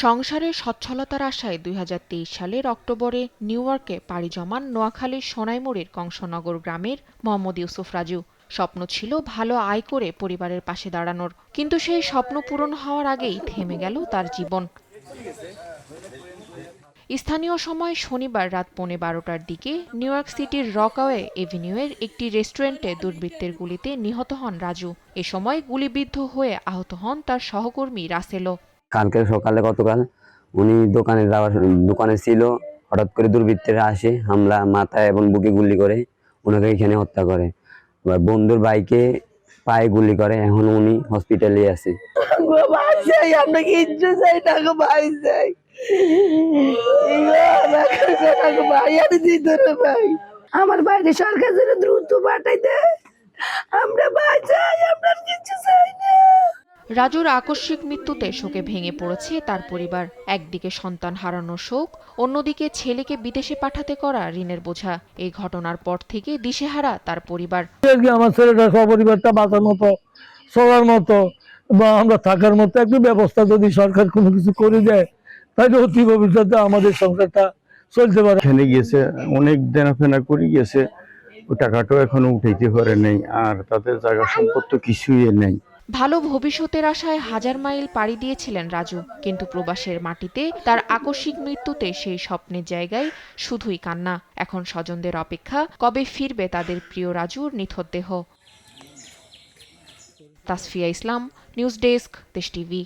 সংসারের সচ্ছলতার আশায় ২০২৩ সালের অক্টোবরে নিউ ইয়র্কে পাড়ি জমান নোয়াখালীর সোনাইমুড়ীর কংসনগর গ্রামের মোহাম্মদ ইউসুফ রাজু। স্বপ্ন ছিল ভালো আয় করে পরিবারের পাশে দাঁড়ানোর, কিন্তু সেই স্বপ্ন পূরণ হওয়ার আগেই থেমে গেল তার জীবন। স্থানীয় সময় শনিবার রাত ১:১২টার দিকে নিউ ইয়র্ক সিটির রকওয়ে এভিনিউয়ের একটি রেস্টুরেন্টে দুর্বৃত্তের গুলিতে নিহত হন রাজু। এ সময় গুলিবিদ্ধ হয়ে আহত হন তার সহকর্মী রাসেলও। গতকাল উনি দোকানে ছিল, হঠাৎ করে দুর্বৃত্তরা আসে, হামলা, মাথায় এবং বুকে গুলি করে ওনাকে এখানে হত্যা করে। বন্ধুর বাইকে পায়ে গুলি করে, এখন উনি হসপিটালে আছে। আমার বাইরে সরকার যেন দ্রুত পাঠাই দেয়, আমরা ভাই চাই, আমরা কিছু চাই না। রাজুর আকস্মিক মৃত্যুতে শোকে ভেঙে পড়েছে তার পরিবার। একদিকে সন্তান হারানোর শোক, অন্যদিকে ছেলেকে বিদেশে পাঠাতে করা ঋণের বোঝা। এই ঘটনার পর থেকে দিশেহারা তার পরিবার। আমার ছেলেটা সপরিবারটা বাঁচার মতো, চলার মতো বা আমরা থাকার মতো একটু ব্যবস্থা যদি সরকার কোনো কিছু করে দেয়, তাহলে অতি ভবিষ্যতে আমাদের সংসারটা চলতে পারে। এখানে গিয়েছে, অনেক দেনাফেনা করে গিয়েছে, ওই টাকাটাও এখনো উঠাইতে পারে নেই, আর তাদের জায়গা সম্পত্তি কিছুই নেই। ভালো ভবিষ্যতের আশায় হাজার মাইল পাড়ি দিয়েছিলেন রাজু, কিন্তু প্রবাসের মাটিতে তার আকস্মিক মৃত্যুতে সেই স্বপ্নের জায়গায় শুধুই কান্না। এখন স্বজনদের অপেক্ষা কবে ফিরবে তাদের প্রিয় রাজুর নিথর দেহ। তাসফিয়া ইসলাম, নিউজ ডেস্ক, দেশ টিভি।